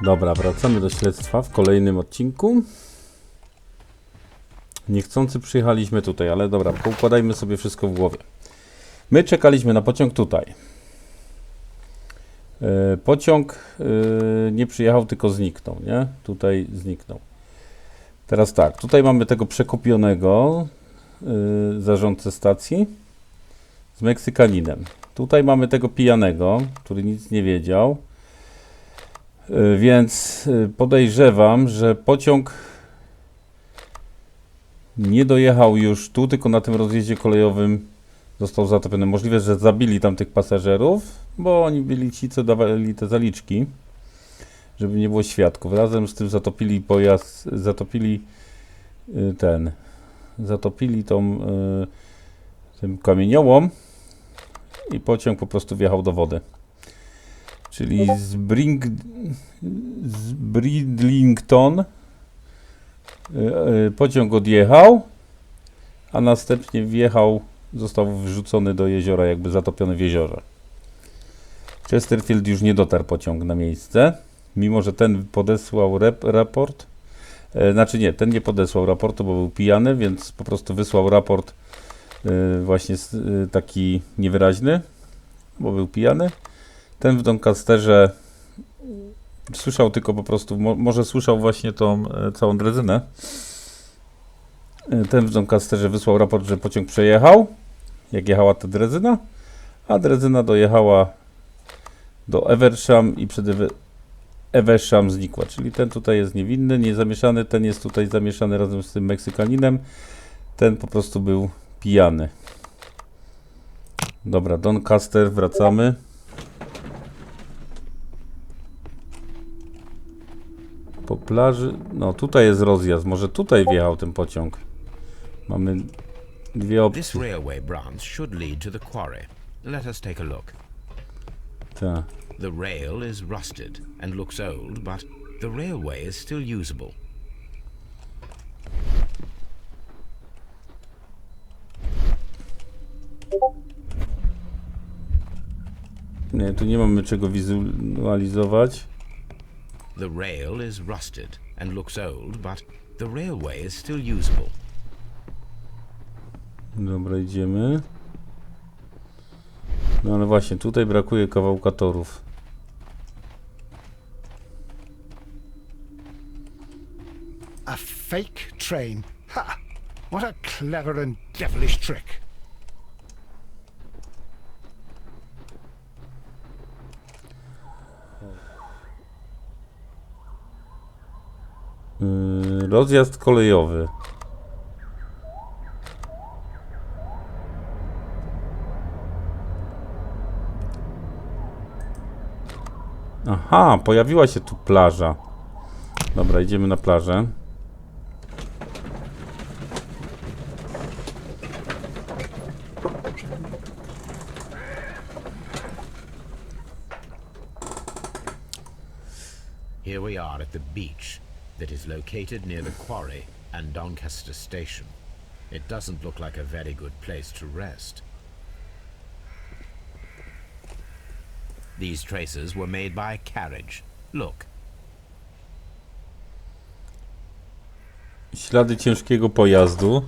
Dobra, wracamy do śledztwa w kolejnym odcinku. Niechcący przyjechaliśmy tutaj, ale dobra, poukładajmy sobie wszystko w głowie. My czekaliśmy na pociąg tutaj. Pociąg nie przyjechał, tylko zniknął, nie? Tutaj zniknął. Teraz tak, tutaj mamy tego przekupionego zarządcę stacji z Meksykaninem. Tutaj mamy tego pijanego, który nic nie wiedział. Więc podejrzewam, że pociąg nie dojechał już tu, tylko na tym rozjeździe kolejowym został zatopiony. Możliwe, że zabili tam tych pasażerów, bo oni byli ci, co dawali te zaliczki, żeby nie było świadków. Razem z tym zatopili pojazd, zatopili tym kamieniołom i pociąg po prostu wjechał do wody. Czyli z Bridlington pociąg odjechał, a następnie wjechał, został wrzucony do jeziora, jakby zatopiony w jeziorze. Chesterfield już nie dotarł pociąg na miejsce, mimo że ten podesłał raport. Znaczy nie, ten nie podesłał raportu, bo był pijany, więc po prostu wysłał raport właśnie taki niewyraźny, bo był pijany. Ten w Doncasterze słyszał tylko po prostu, może słyszał właśnie tą całą drezynę. Ten w Doncasterze wysłał raport, że pociąg przejechał, jak jechała ta drezyna, a drezyna dojechała do Eversham i przed Eversham znikła. Czyli ten tutaj jest niewinny, niezamieszany, ten jest tutaj zamieszany razem z tym Meksykaninem. Ten po prostu był pijany. Dobra, Doncaster, wracamy. Po plaży, no tutaj jest rozjazd, może tutaj wjechał ten pociąg. Mamy dwie opcje. This railway branch should lead to the quarry. Let us take a look. Ta. The rail is rusted and looks old, but the railway is still usable. Nie, tu nie mamy czego wizualizować. The rail is rusted and looks old, but the railway is still usable. Dobra, idziemy. No ale właśnie, tutaj brakuje kawałka torów. A fake train. Ha! What a clever and devilish trick. Rozjazd kolejowy. Aha, pojawiła się tu plaża. Dobra, idziemy na plażę. Here we are at the beach that is located near the quarry and Doncaster station. It doesn't look like a very good place to rest. These traces were made by a carriage. Look. Ślady ciężkiego pojazdu.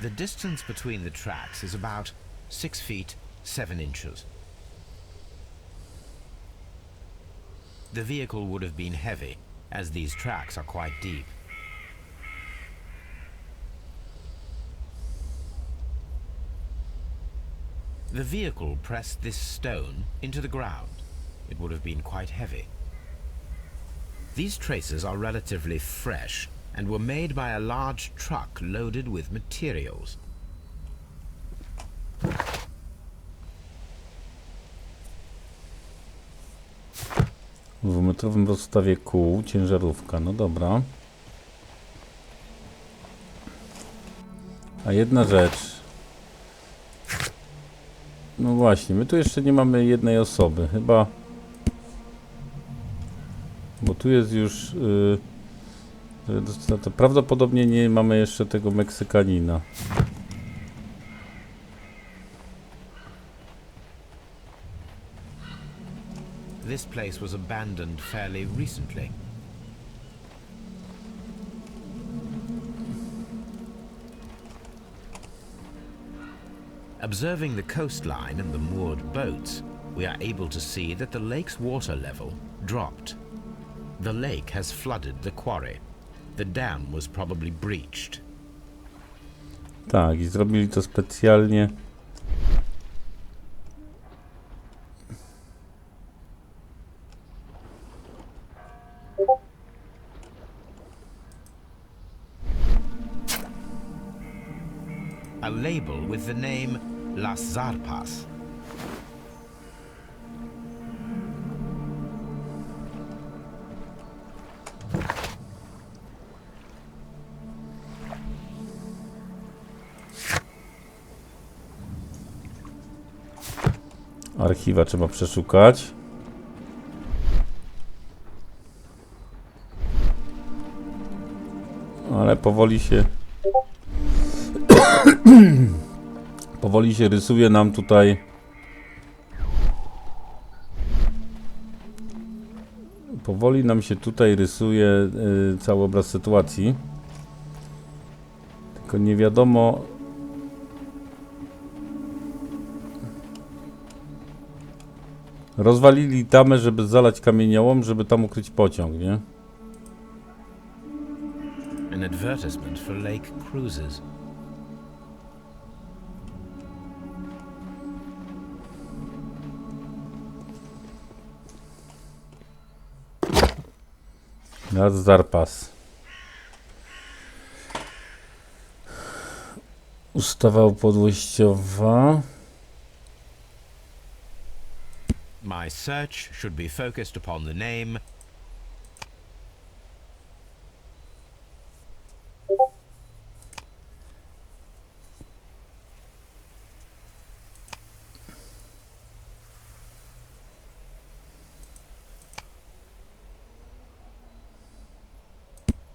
The distance between the tracks is about 6 feet 7 inches. The vehicle would have been heavy, as these tracks are quite deep. The vehicle pressed this stone into the ground. It would have been quite heavy. These traces are relatively fresh and were made by a large truck loaded with materials. W dwumetrowym rozstawie kół, ciężarówka, no dobra. A jedna rzecz. No właśnie, my tu jeszcze nie mamy jednej osoby, chyba. Bo tu jest już To prawdopodobnie nie mamy jeszcze tego Meksykanina. This place was abandoned fairly recently. Observing the coastline and the moored boats, we are able to see that the lake's water level dropped. The lake has flooded the quarry. The dam was probably breached. Tak, i zrobili to specjalnie. A label with the name Las Zarpas. Archiwa trzeba przeszukać. Ale powoli się powoli się rysuje nam tutaj rysuje cały obraz sytuacji. Tylko nie wiadomo, rozwalili tamę, żeby zalać kamieniołom, żeby tam ukryć pociąg, nie? An advertisement for lake cruises. Las Zarpas. Ustawa upadłościowa. My search should be focused upon the name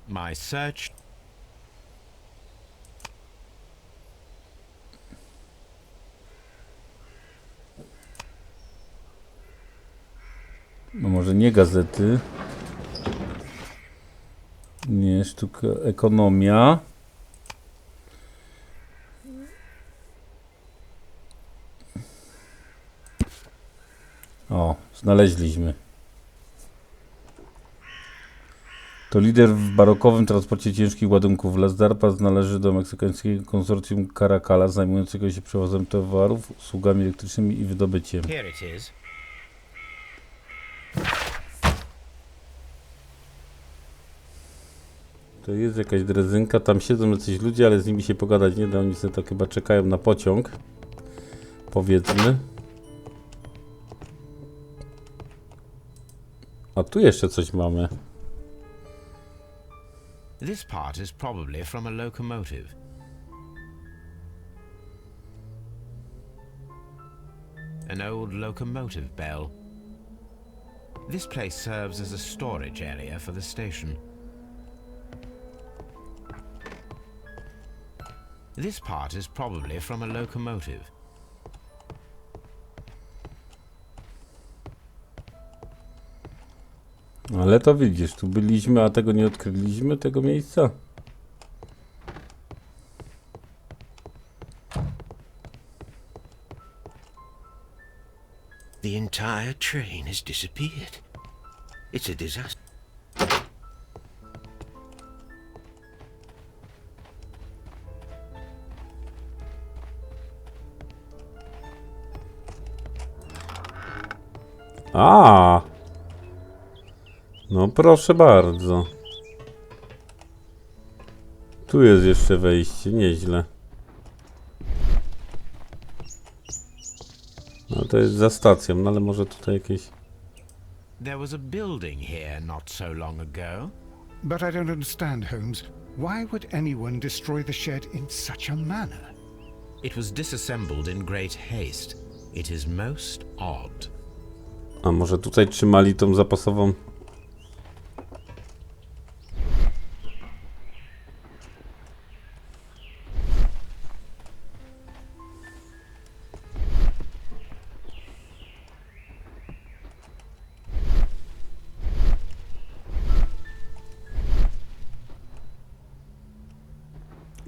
My search No może nie gazety. Nie, sztuka, ekonomia. O, znaleźliśmy. To lider w barokowym transporcie ciężkich ładunków. Las Zarpas należy do meksykańskiego konsorcjum Caracala, zajmującego się przewozem towarów, usługami elektrycznymi i wydobyciem. Here it is. To jest jakaś drezynka, tam siedzą jacyś ludzie, ale z nimi się pogadać nie da, oni sobie to chyba czekają na pociąg. Powiedzmy. A tu jeszcze coś mamy. This part is probably from a locomotive. An old locomotive bell. This place serves as a storage area for the station. This part is probably from a locomotive. Ale to widzisz, tu byliśmy, a tego nie odkryliśmy, tego miejsca. The entire train has disappeared. It's a disaster. A, no proszę bardzo. Tu jest jeszcze wejście, nieźle. No to jest za stacją, no ale może tutaj jakieś... There was a building here not so long ago. But I don't understand, Holmes. Why would anyone destroy the shed in such a manner? It was disassembled in great haste. It is most odd. A może tutaj trzymali tą zapasową...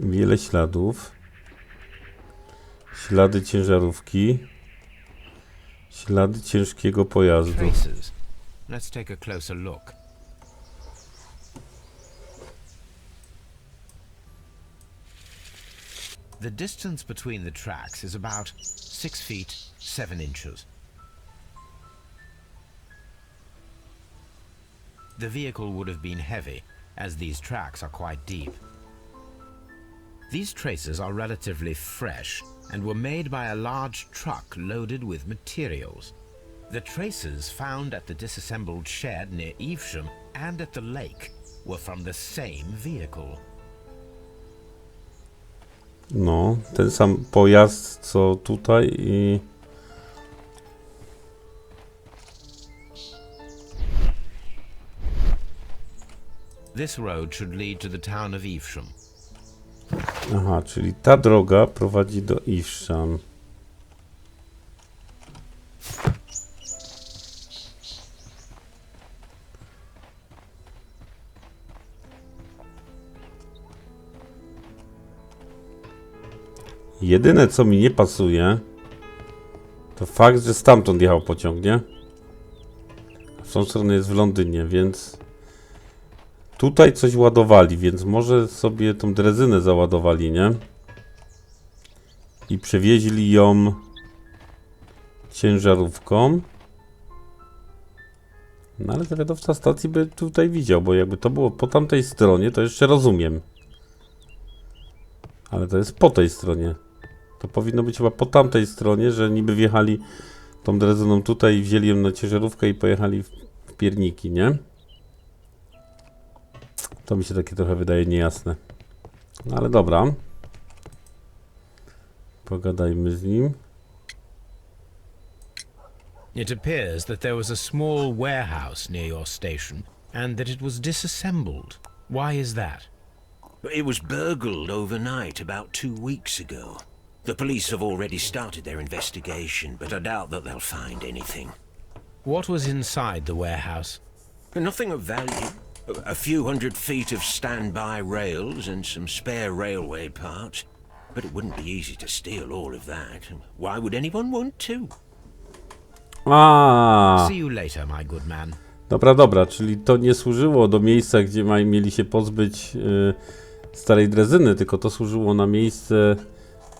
Wiele śladów. Ślady ciężarówki. Ślady ciężkiego pojazdu. Traces. Let's take a closer look. The distance between the tracks is about 6 feet 7 inches. The vehicle would have been heavy, as these tracks are quite deep. These traces are relatively fresh and were made by a large truck loaded with materials. The traces found at the disassembled shed near Evesham and at the lake were from the same vehicle. No, ten sam pojazd co tutaj i... This road should lead to the town of Evesham. Aha, czyli ta droga prowadzi do Evesham. Jedyne co mi nie pasuje, to fakt, że stamtąd jechał pociąg, nie? A w tą stronę jest w Londynie, więc... Tutaj coś ładowali, więc może sobie tą drezynę załadowali, nie? I przewieźli ją ciężarówką. No ale zawiadowca stacji by tutaj widział, bo jakby to było po tamtej stronie, to jeszcze rozumiem. Ale to jest po tej stronie. To powinno być chyba po tamtej stronie, że niby wjechali tą drezyną tutaj, wzięli ją na ciężarówkę i pojechali w pierniki, nie? To mi się takie trochę wydaje niejasne. No ale dobra. Pogadajmy z nim. It appears that there was a small warehouse near your station and that it was disassembled. Why is that? It was burgled overnight about 2 weeks ago. The police have already started their investigation, but I doubt that they'll find anything. What was inside the warehouse? Nothing of value. A few hundred feet of standby rails and some spare railway parts. But it wouldn't be easy to steal all of that. Why would anyone want to? See you later, my good man. Dobra, czyli to nie służyło do miejsca, gdzie mieli się pozbyć starej drezyny, tylko to służyło na miejsce,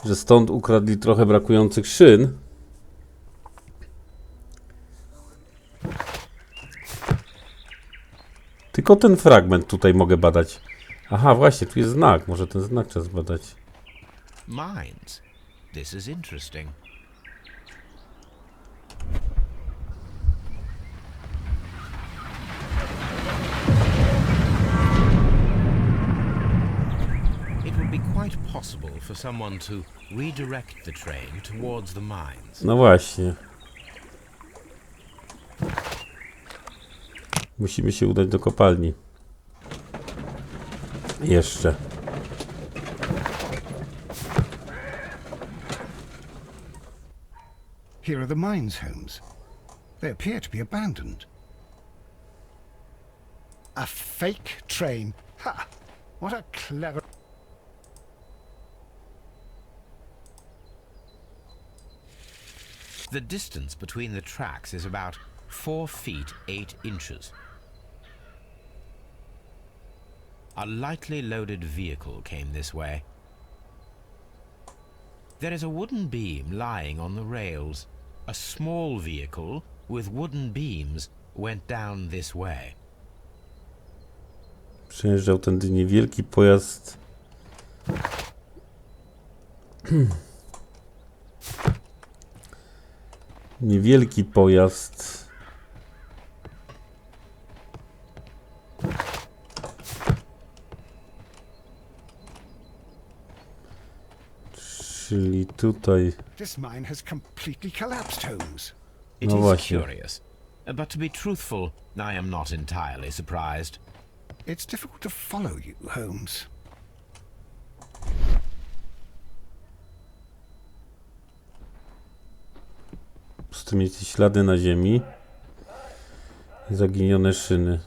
że stąd ukradli trochę brakujących szyn. Tylko ten fragment tutaj mogę badać. Aha, właśnie, tu jest znak. Może ten znak trzeba zbadać. Mines. This is interesting. It would be quite possible for someone to redirect the train towards the mines. No właśnie. Musimy się udać do kopalni. Jeszcze. Here are the mines, Holmes. They appear to be abandoned. A fake train. Ha! What a clever... The distance between the tracks is about 4 feet 8 inches. A lightly loaded vehicle came this way. There is a wooden beam lying on the rails. A small vehicle with wooden beams went down this way. Przejeżdżał tędy niewielki pojazd. Niewielki pojazd. Czyli tutaj. This mine has completely collapsed, Holmes. It No is właśnie. curious, but to be truthful, I am not entirely surprised. It's difficult to follow you, Holmes. Z tym jakieś ślady na ziemi. Zaginione szyny.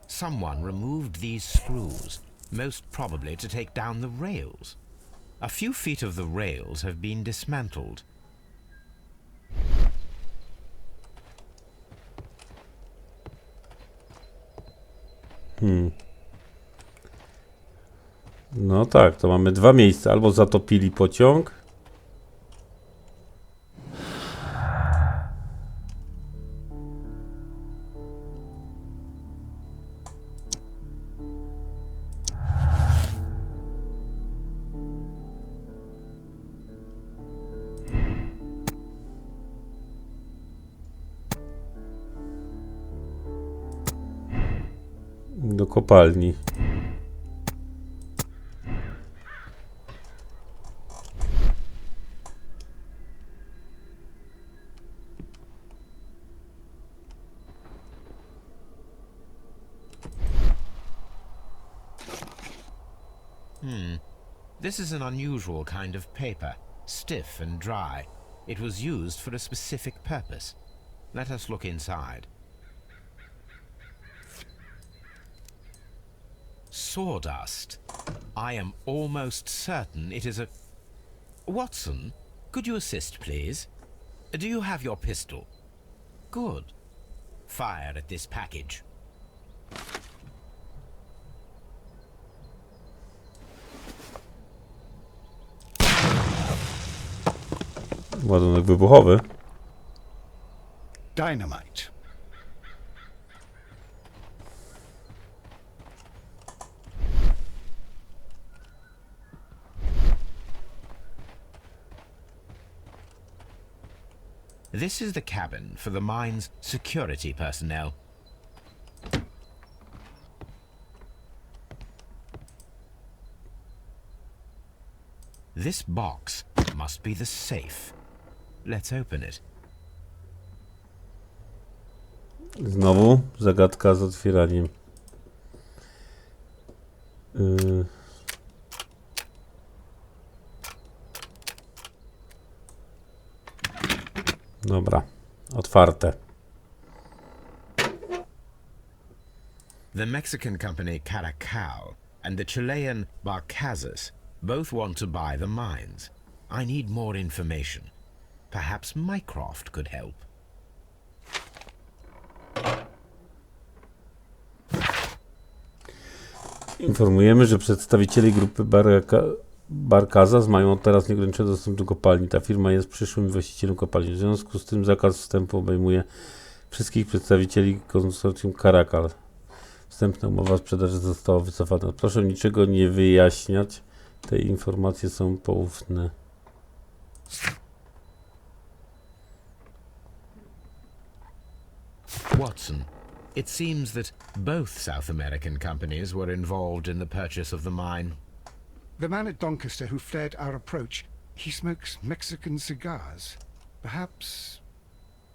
Someone removed these screws. most probably to take down the rails. A few feet of the rails have been dismantled. No tak, to mamy dwa miejsca. Albo zatopili pociąg. Do kopalni. This is an unusual kind of paper, stiff and dry. It was used for a specific purpose. Let us look inside. Sawdust. I am almost certain it is a... Watson, could you assist, please? Do you have your pistol? Good. Fire at this package. Ładunek wybuchowy. Dynamite. This is the cabin for the mine's security personnel. This box must be the safe. Let's open it. Znowu zagadka z otwieraniem. Dobra, otwarte. The Mexican company Caracal and the Chilean Barcazas both want to buy the mines. I need more information. Perhaps Mycroft could help. Informujemy, że przedstawiciele grupy Barcazas mają od teraz nieograniczony dostęp do kopalni. Ta firma jest przyszłym właścicielem kopalni. W związku z tym zakaz wstępu obejmuje wszystkich przedstawicieli konsorcjum Caracal. Wstępna umowa sprzedaży została wycofana. Proszę niczego nie wyjaśniać. Te informacje są poufne. Watson, it seems that both South American companies were involved in the purchase of the mine. The man at Doncaster who fled our approach, he smokes Mexican cigars. Perhaps...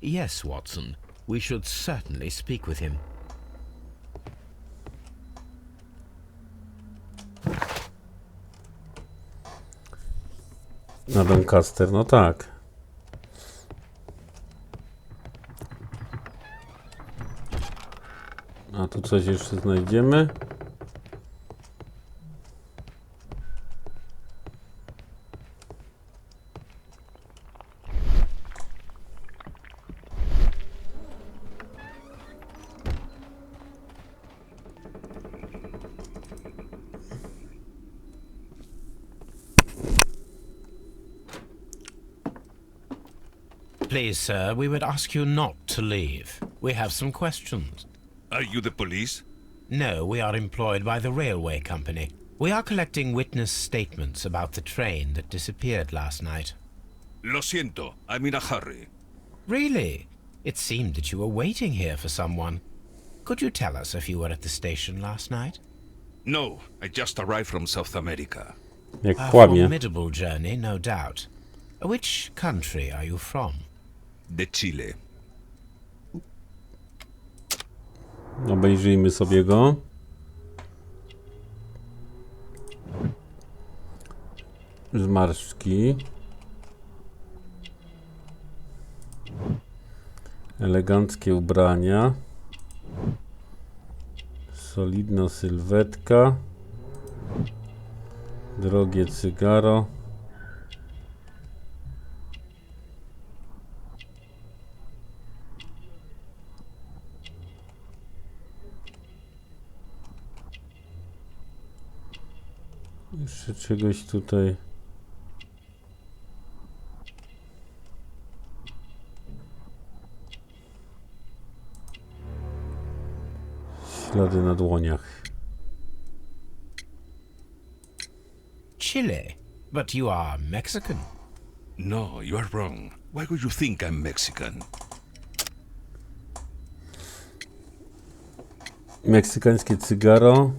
Yes, Watson. We should certainly speak with him. Na Doncaster, no tak. A tu coś jeszcze znajdziemy. Please, sir, we would ask you not to leave. We have some questions. Are you the police? No, we are employed by the railway company. We are collecting witness statements about the train that disappeared last night. Lo siento, I'm in a hurry. Really? It seemed that you were waiting here for someone. Could you tell us if you were at the station last night? No, I just arrived from South America. Jak A kłamie. formidable journey, no doubt. Which country are you from? De Chile. Obejrzyjmy sobie go. Zmarszczki. Eleganckie ubrania. Solidna sylwetka. Drogie cygaro. Jeszcze czegoś tutaj. Ślady na dłoniach. Chile? But you are Mexican. No, you are wrong. Why would you think I'm Mexican? Meksykańskie cygaro.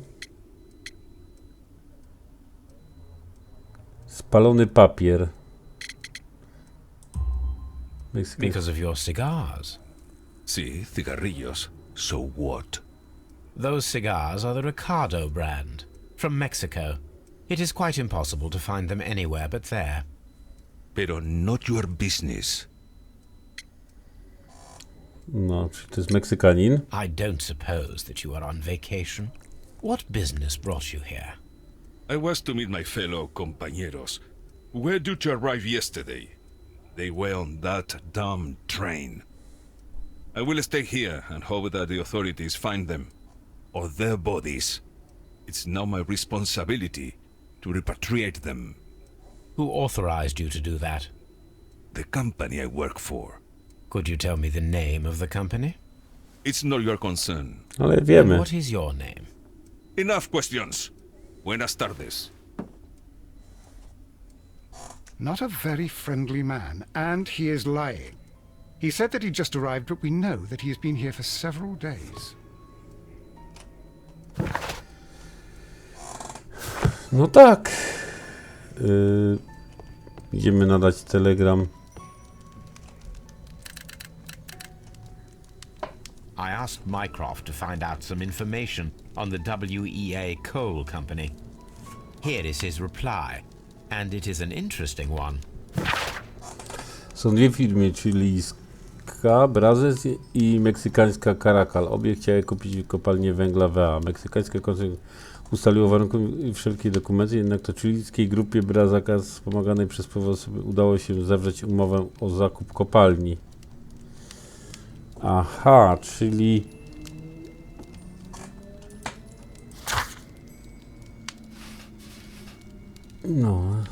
Spalony papier. Because of your cigars. See, cigarrillos. So what? Those cigars are the Ricardo brand, from Mexico. It is quite impossible to find them anywhere but there. Pero not your business. No, czy to jest Meksykanin? I don't suppose that you are on vacation. What business brought you here? I was to meet my fellow compañeros, who were due to arrive yesterday. They were on that damn train. I will stay here and hope that the authorities find them, or their bodies. It's now my responsibility to repatriate them. Who authorized you to do that? The company I work for. Could you tell me the name of the company? It's not your concern. Ale wiemy. What is your name? Enough questions. Buenas tardes. Not a very friendly man, and he is lying. He said that he just arrived, but we know that he has been here for several days. No tak. Idziemy nadać telegram. I asked Mycroft to find out some information on the WEA Coal Company. Here is his reply, and it is an interesting one. Są dwie firmy, chilijska Brazes i meksykańska Caracal. Obie chciały kupić kopalnię węgla WA. Meksykańska ustaliło warunki i wszelkie dokumenty, jednak to chilijskiej grupie Brazaka wspomaganej przez osoby udało się zawrzeć umowę o zakup kopalni. Aha, czyli... No...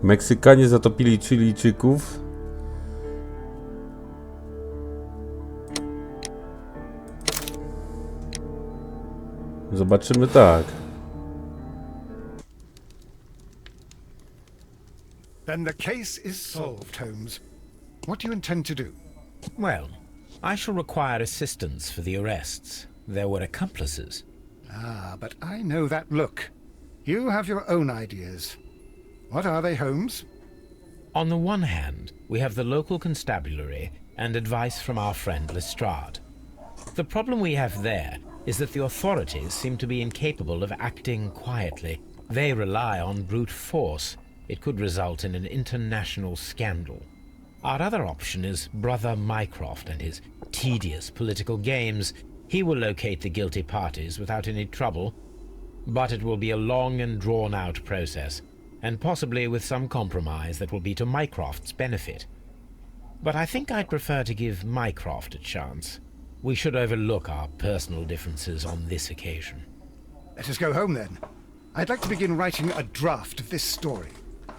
Meksykanie zatopili Chilijczyków. Zobaczymy tak. Then the case is solved, Holmes. What do you intend to do? Well, I shall require assistance for the arrests. There were accomplices. Ah, but I know that look. You have your own ideas. What are they, Holmes? On the one hand, we have the local constabulary and advice from our friend Lestrade. The problem we have there is that the authorities seem to be incapable of acting quietly. They rely on brute force. It could result in an international scandal. Our other option is Brother Mycroft and his tedious political games. He will locate the guilty parties without any trouble, but it will be a long and drawn-out process, and possibly with some compromise that will be to Mycroft's benefit. But I think I'd prefer to give Mycroft a chance. We should overlook our personal differences on this occasion. Let us go home, then. I'd like to begin writing a draft of this story.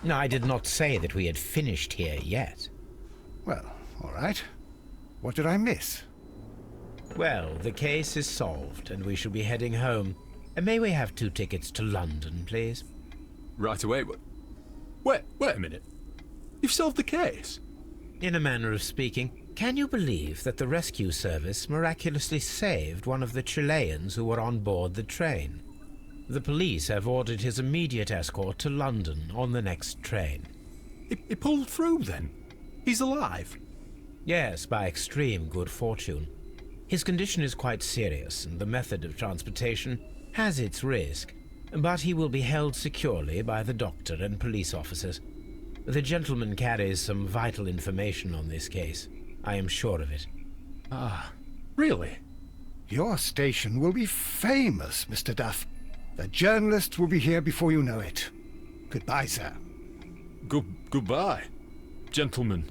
No, I did not say that we had finished here yet. Well, all right. What did I miss? Well, the case is solved, and we shall be heading home. May we have 2 tickets to London, please? Right away, but... Wait a minute. You've solved the case? In a manner of speaking, can you believe that the rescue service miraculously saved one of the Chileans who were on board the train? The police have ordered his immediate escort to London on the next train. He pulled through, then? He's alive? Yes, by extreme good fortune. His condition is quite serious, and the method of transportation has its risk, but he will be held securely by the doctor and police officers. The gentleman carries some vital information on this case. I am sure of it. Ah, really? Your station will be famous, Mr. Duff. The journalists will be here before you know it. Goodbye, sir. Goodbye, gentlemen.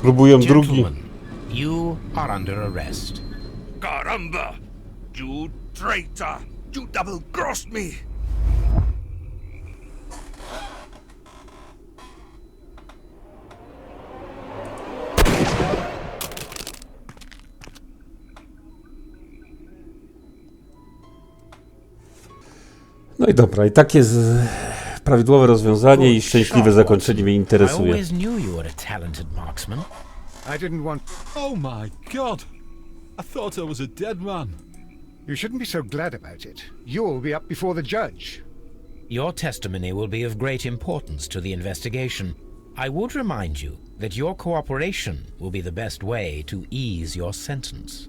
Próbują drugi. Gentlemen, you are under arrest. Caramba! You traitor! You double-crossed me! No i dobra, i tak jest prawidłowe rozwiązanie i szczęśliwe zakończenie mnie I interesuje. always knew you were a talented marksman. I didn't want... Oh my god! I thought I was a dead man. You shouldn't be so glad about it. You'll be up before the judge. Your testimony will be of great importance to the investigation. I would remind you that your cooperation will be the best way to ease your sentence.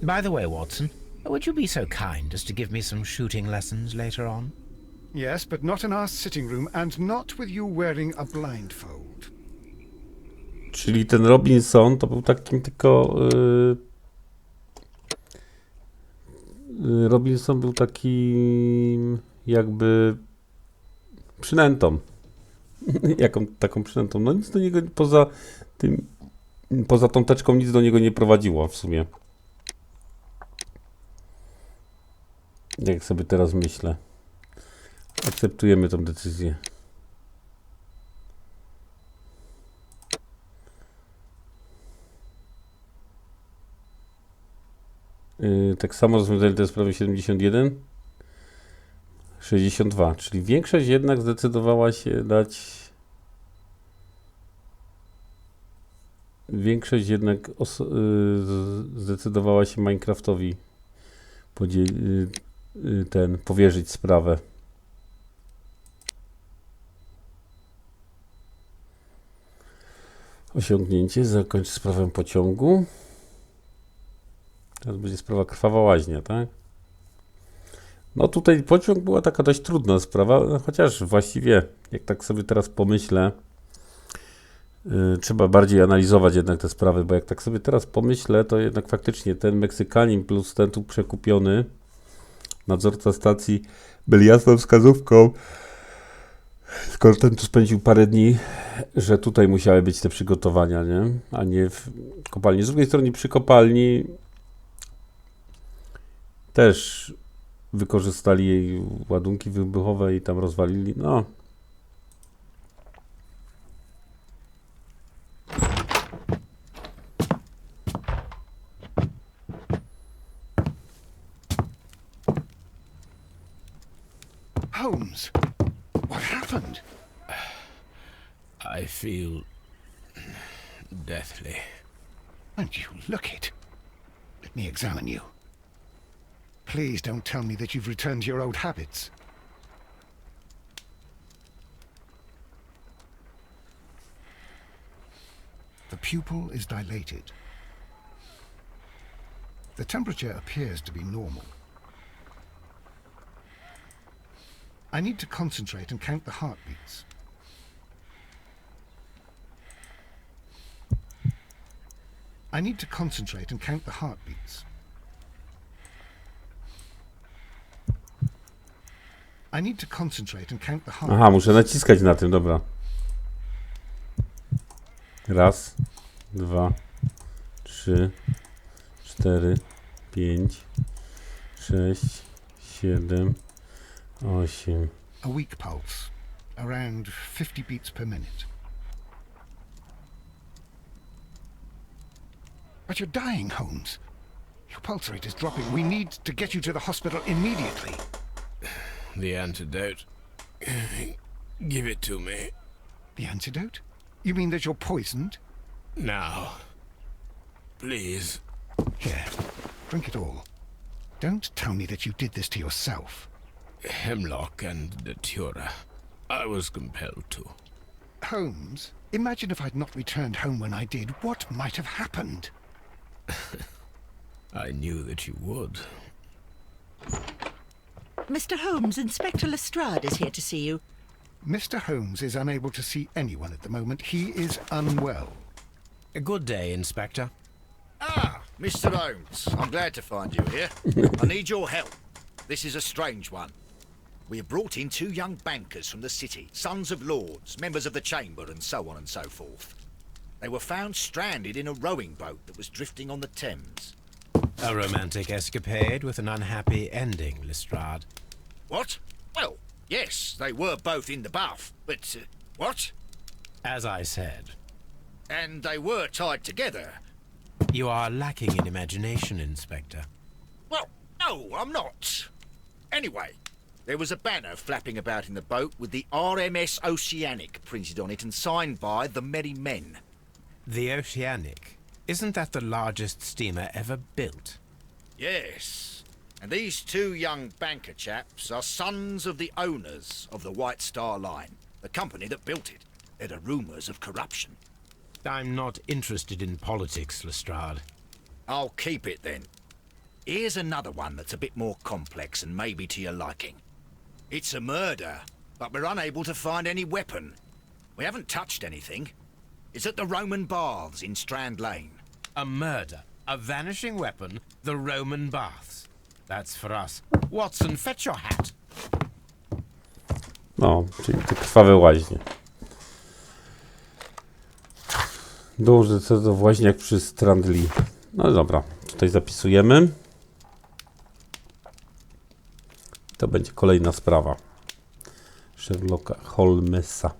By the way, Watson, would you be so kind as to give me some shooting lessons later on? Yes, but not in our sitting room, and not with you wearing a blindfold. Czyli ten Robinson to był takim tylko... Robinson był takim jakby przynętą. Jaką taką przynętą? No nic do niego poza tym, poza tą teczką nic do niego nie prowadziło w sumie. Jak sobie teraz myślę. Akceptujemy tą decyzję. Tak samo rozwiązali tę sprawę 71, 62, czyli większość jednak zdecydowała się dać. Większość jednak zdecydowała się Minecraftowi powierzyć sprawę. Osiągnięcie, zakończ sprawę pociągu. Teraz będzie sprawa krwawa łaźnia, tak? No tutaj pociąg była taka dość trudna sprawa, chociaż właściwie, jak tak sobie teraz pomyślę, trzeba bardziej analizować jednak te sprawy, bo jak tak sobie teraz pomyślę, to jednak faktycznie ten Meksykanin plus ten tu przekupiony nadzorca stacji byli jasną wskazówką, skoro ten tu spędził parę dni, że tutaj musiały być te przygotowania, nie? A nie w kopalni. Z drugiej strony przy kopalni też wykorzystali jej ładunki wybuchowe i tam rozwalili. No. Holmes, what happened? I feel deathly. And you look it. Let me examine you. Please don't tell me that you've returned to your old habits. The pupil is dilated. The temperature appears to be normal. I need to concentrate and count the heartbeats. I need to concentrate and count the heartbeats. I need to concentrate and count the heartbeats. Aha, muszę naciskać na tym, dobra. Raz, 2, 3, 4, 5, 6, 7, 8. A weak pulse, around 50 beats per minute. But you're dying, Holmes. Your pulse rate is dropping. We need to get you to the hospital immediately. The antidote. Give it to me. The antidote? You mean that you're poisoned? Now. Please. Here, drink it all. Don't tell me that you did this to yourself. Hemlock and Datura. I was compelled to. Holmes, imagine if I'd not returned home when I did. What might have happened? I knew that you would. Mr. Holmes, Inspector Lestrade is here to see you. Mr. Holmes is unable to see anyone at the moment. He is unwell. A good day, Inspector. Ah, Mr. Holmes, I'm glad to find you here. I need your help. This is a strange one. We have brought in 2 young bankers from the city, sons of lords, members of the chamber, and so on and so forth. They were found stranded in a rowing boat that was drifting on the Thames. A romantic escapade with an unhappy ending, Lestrade. What? Well, yes, they were both in the bath, but, what? As I said, And they were tied together. you are lacking in imagination, Inspector. Well, no, I'm not. Anyway, there was a banner flapping about in the boat with the RMS Oceanic printed on it and signed by the Merry Men. The Oceanic. Isn't that the largest steamer ever built? Yes, and these 2 young banker chaps are sons of the owners of the White Star Line, the company that built it. There are rumours of corruption. I'm not interested in politics, Lestrade. I'll keep it then. Here's another one that's a bit more complex and maybe to your liking. It's a murder, but we're unable to find any weapon. We haven't touched anything. It's at the Roman Baths in Strand Lane. A murder, a vanishing weapon, the Roman baths. That's for us. Watson, fetch your hat. No, czyli te krwawe łaźnie. Dąży co do właśnie jak przy Strandli. No dobra, tutaj zapisujemy. To będzie kolejna sprawa Sherlocka Holmesa.